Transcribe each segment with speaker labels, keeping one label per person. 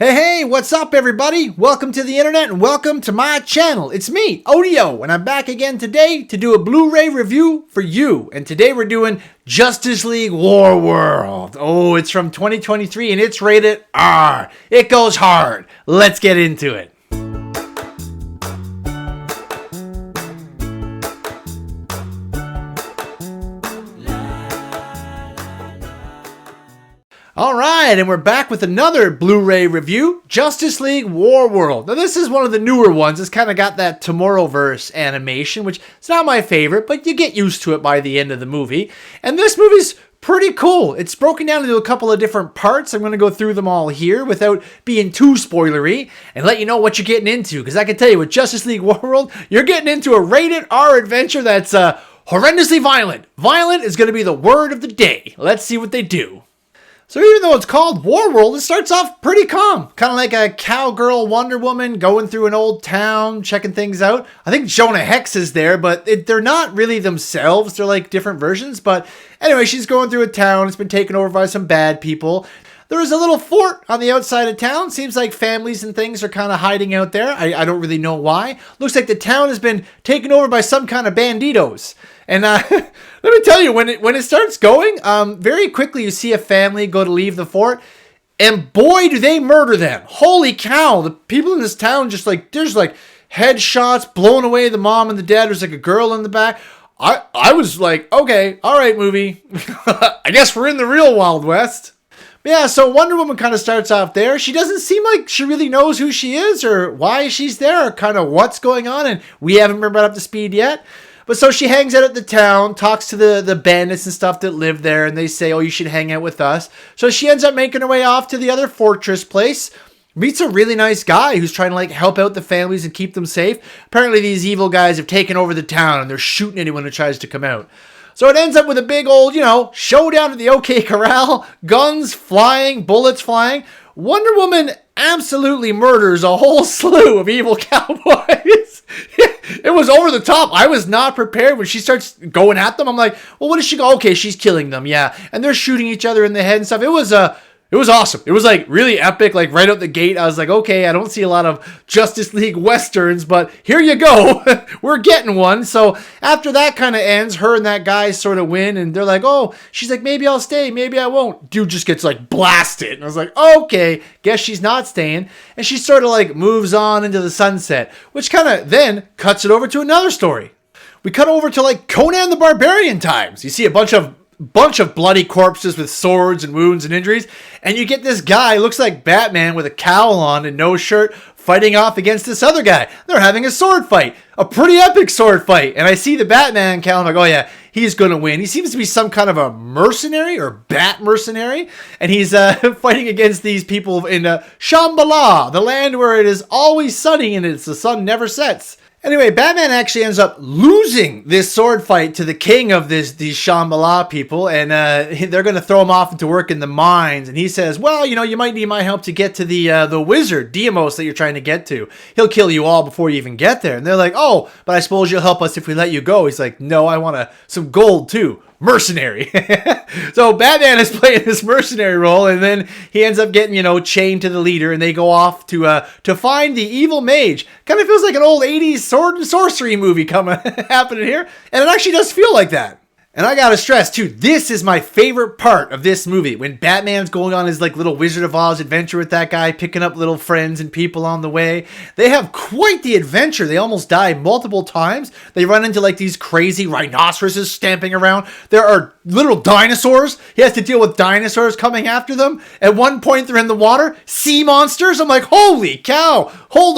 Speaker 1: Hey, what's up everybody? Welcome to the internet and welcome to my channel. It's me, Odio, and I'm back again today to do a Blu-ray review for you. And today we're doing Justice League Warworld. Oh, it's from 2023 and it's rated R. It goes hard. Let's get into it. Alright, and we're back with another Blu-ray review, Justice League Warworld. Now this is one of the newer ones. It's kind of got that Tomorrowverse animation, which is not my favorite, but you get used to it by the end of the movie. And this movie's pretty cool. It's broken down into a couple of different parts. I'm going to go through them all here without being too spoilery and let you know what you're getting into. Because I can tell you with Justice League Warworld, you're getting into a rated R adventure that's horrendously violent. Violent is going to be the word of the day. Let's see what they do. So even though it's called Warworld, it starts off pretty calm. Kind of like a cowgirl Wonder Woman going through an old town, checking things out. I think Jonah Hex is there, but they're not really themselves. They're like different versions. But anyway, she's going through a town. It's been taken over by some bad people. There is a little fort on the outside of town. Seems like families and things are kind of hiding out there. I don't really know why. Looks like the town has been taken over by some kind of banditos. And let me tell you, when it starts going, very quickly you see a family go to leave the fort. And boy, do they murder them. Holy cow. The people in this town just like, there's like headshots, blowing away the mom and the dad. There's like a girl in the back. I was like, okay, all right, movie. I guess we're in the real Wild West. Yeah, so Wonder Woman kind of starts off there. She doesn't seem like she really knows who she is or why she's there or kind of what's going on. And we haven't been brought up to speed yet. But so she hangs out at the town, talks to the bandits and stuff that live there. And they say, oh, you should hang out with us. So she ends up making her way off to the other fortress place. Meets a really nice guy who's trying to like help out the families and keep them safe. Apparently these evil guys have taken over the town and they're shooting anyone who tries to come out. So it ends up with a big old, showdown at the OK Corral. Guns flying, bullets flying. Wonder Woman absolutely murders a whole slew of evil cowboys. It was over the top. I was not prepared when she starts going at them. I'm like, well, what does she go? Okay, she's killing them. Yeah. And they're shooting each other in the head and stuff. It was awesome. It was like really epic, like right out the gate. I was like, okay, I don't see a lot of Justice League Westerns, but here you go. We're getting one. So after that kind of ends, her and that guy sort of win. And they're like, oh, she's like, maybe I'll stay. Maybe I won't. Dude just gets like blasted. And I was like, okay, guess she's not staying. And she sort of like moves on into the sunset, which kind of then cuts it over to another story. We cut over to like Conan the Barbarian times. You see a bunch of bloody corpses with swords and wounds and injuries. And you get this guy, looks like Batman with a cowl on and no shirt, fighting off against this other guy. They're having a sword fight. A pretty epic sword fight. And I see the Batman cowl. I'm like, oh yeah, he's going to win. He seems to be some kind of a mercenary or bat mercenary. And he's fighting against these people in Shambhala, the land where it is always sunny and the sun never sets. Anyway, Batman actually ends up losing this sword fight to the king of these Shambhala people, and they're going to throw him off into work in the mines. And he says, well, you might need my help to get to the wizard, Deimos, that you're trying to get to. He'll kill you all before you even get there. And they're like, oh, but I suppose you'll help us if we let you go. He's like, no, I want some gold too. Mercenary. So Batman is playing this mercenary role, and then he ends up getting, chained to the leader, and they go off to find the evil mage. Kind of feels like an old 80s sword and sorcery movie happening here, and it actually does feel like that. And I gotta stress too, this is my favorite part of this movie. When Batman's going on his like little Wizard of Oz adventure with that guy, picking up little friends and people on the way. They have quite the adventure. They almost die multiple times. They run into like these crazy rhinoceroses stamping around. There are literal dinosaurs. He has to deal with dinosaurs coming after them. At one point they're in the water. Sea monsters. I'm like, holy cow. Hold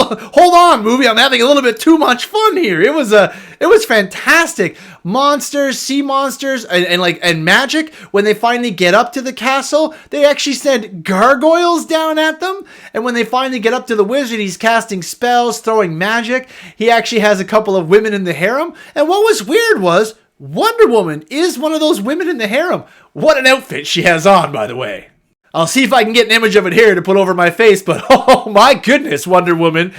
Speaker 1: on, movie. I'm having a little bit too much fun here. It was fantastic. Monsters, sea monsters, and magic. When they finally get up to the castle, they actually send gargoyles down at them. And when they finally get up to the wizard, he's casting spells, throwing magic. He actually has a couple of women in the harem. And what was weird was Wonder Woman is one of those women in the harem. What an outfit she has on, by the way. I'll see if I can get an image of it here to put over my face, but oh my goodness, Wonder Woman.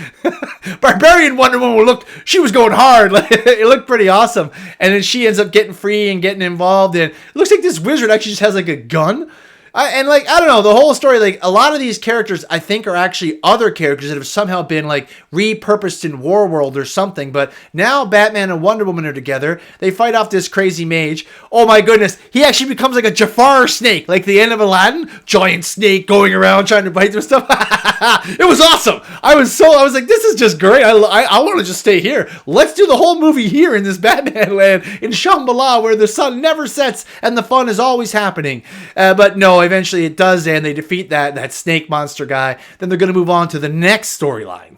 Speaker 1: Barbarian Wonder Woman she was going hard. It looked pretty awesome. And then she ends up getting free and getting involved. And it looks like this wizard actually just has like a gun. And like, I don't know, the whole story, like a lot of these characters I think are actually other characters that have somehow been like repurposed in Warworld or something. But now Batman and Wonder Woman are together. They fight off this crazy mage. Oh my goodness, he actually becomes like a Jafar snake, like the end of Aladdin. Giant snake going around trying to bite through stuff. It was awesome. I was like, this is just great. I want to just stay here. Let's do the whole movie here in this Batman land in Shambhala, where the sun never sets and the fun is always happening. But no, eventually it does, and they defeat that snake monster guy. Then they're going to move on to the next storyline.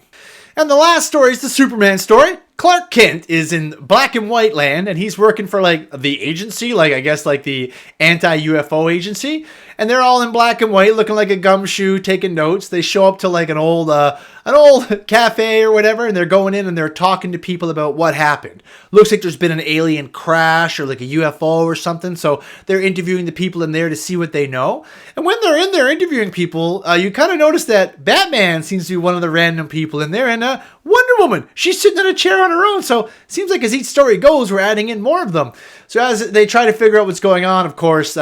Speaker 1: And the last story is the Superman story. Clark Kent is in black and white land, and he's working for like the agency, like I guess like the anti-UFO agency. And they're all in black and white, looking like a gumshoe, taking notes. They show up to like an old cafe or whatever, and they're going in and they're talking to people about what happened. Looks like there's been an alien crash or like a UFO or something. So they're interviewing the people in there to see what they know. And when they're in there interviewing people, you kind of notice that Batman seems to be one of the random people in there, and Wonder Woman, she's sitting in a chair on her own. So it seems like as each story goes, we're adding in more of them. So as they try to figure out what's going on, of course,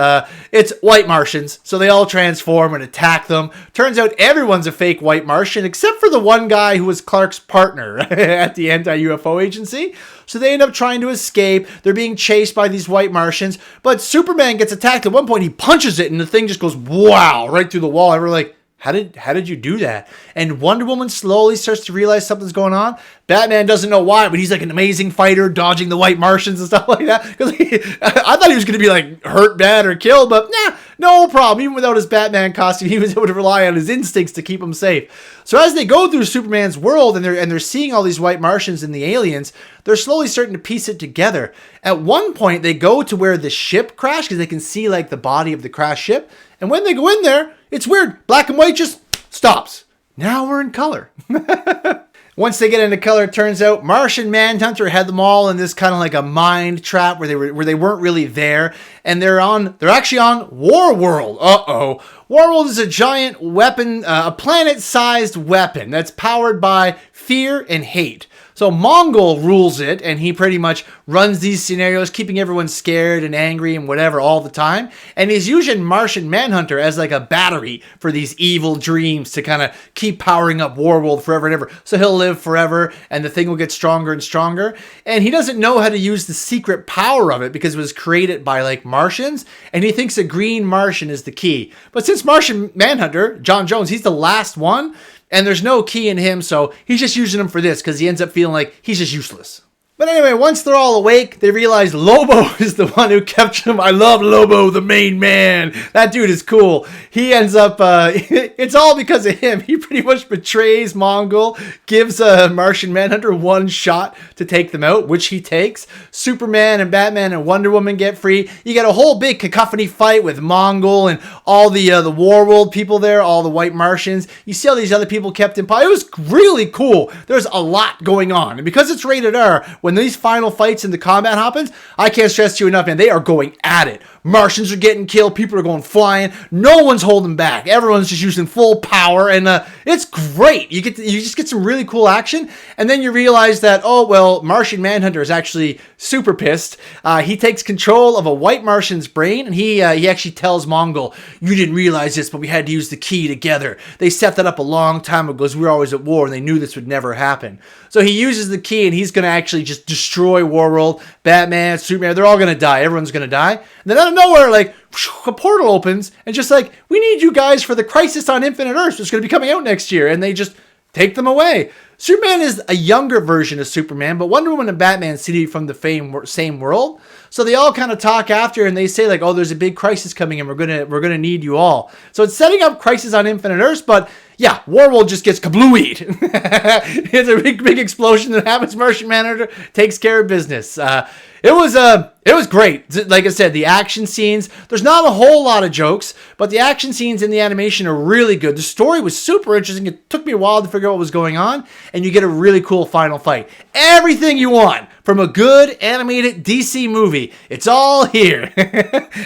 Speaker 1: it's white Martians. So they all transform and attack them. Turns out everyone's a fake white Martian, except for the one guy who was Clark's partner at the anti-UFO agency. So they end up trying to escape. They're being chased by these white Martians. But Superman gets attacked. At one point, he punches it, and the thing just goes, wow, right through the wall. And we're like, how did you do that? And Wonder Woman slowly starts to realize something's going on. Batman doesn't know why, but he's like an amazing fighter, dodging the white Martians and stuff like that. Because I thought he was going to be like hurt bad or killed, but nah, no problem. Even without his Batman costume, he was able to rely on his instincts to keep him safe. So as they go through Superman's world and they're seeing all these white Martians and the aliens, they're slowly starting to piece it together. At one point, they go to where the ship crashed because they can see like the body of the crashed ship. And when they go in there, it's weird. Black and white just stops. Now we're in color. Once they get into color, it turns out Martian Manhunter had them all in this kind of like a mind trap where they weren't really there, and they're actually on Warworld. Warworld is a giant weapon, a planet-sized weapon that's powered by fear and hate. So Mongol rules it, and he pretty much runs these scenarios, keeping everyone scared and angry and whatever all the time. And he's using Martian Manhunter as like a battery for these evil dreams to kind of keep powering up Warworld forever and ever. So he'll live forever, and the thing will get stronger and stronger. And he doesn't know how to use the secret power of it because it was created by like Martians, and he thinks a green Martian is the key. But since Martian Manhunter, John Jones, he's the last one, and there's no key in him, so he's just using him for this because he ends up feeling like he's just useless. But anyway, once they're all awake, they realize Lobo is the one who kept him. I love Lobo, the main man. That dude is cool. He ends up, it's all because of him. He pretty much betrays Mongol, gives Martian Manhunter one shot to take them out, which he takes. Superman and Batman and Wonder Woman get free. You get a whole big cacophony fight with Mongol and all the Warworld people there, all the white Martians. You see all these other people kept in power. It was really cool. There's a lot going on. And because it's rated R, when these final fights and the combat happens, I can't stress to you enough, man. They are going at it. Martians are getting killed. People are going flying. No one's holding back. Everyone's just using full power, and it's great. You just get some really cool action, and then you realize that, oh well, Martian Manhunter is actually super pissed. He takes control of a white Martian's brain, and he actually tells Mongol, "You didn't realize this, but we had to use the key together. They set that up a long time ago because we were always at war, and they knew this would never happen." So he uses the key, and he's going to actually just destroy Warworld. Batman, Superman, they're all going to die. Everyone's going to die. And then out of nowhere, like, a portal opens, and just like, we need you guys for the Crisis on Infinite Earths, which is going to be coming out next year. And they just take them away. Superman is a younger version of Superman, but Wonder Woman and Batman see from the same world. So they all kind of talk after, and they say like, "Oh, there's a big crisis coming, and we're gonna need you all." So it's setting up Crisis on Infinite Earths, but yeah, Warworld just gets kablooied. It's a big explosion that happens. Martian Manhunter takes care of business. It was great. Like I said, the action scenes, there's not a whole lot of jokes, but the action scenes in the animation are really good. The story was super interesting. It took me a while to figure out what was going on, and you get a really cool final fight. Everything you want from a good animated DC movie, it's all here.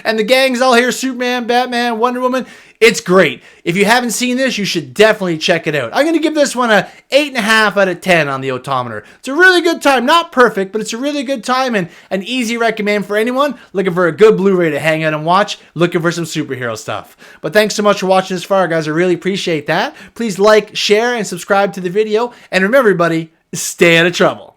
Speaker 1: And the gang's all here, Superman, Batman, Wonder Woman. It's great. If you haven't seen this, you should definitely check it out. I'm going to give this one a 8.5 out of 10 on the odometer. It's a really good time. Not perfect, but it's a really good time. And An easy recommend for anyone looking for a good Blu-ray to hang out and watch, looking for some superhero stuff. But thanks so much for watching this far, guys. I really appreciate that. Please like, share, and subscribe to the video. And remember, everybody, stay out of trouble.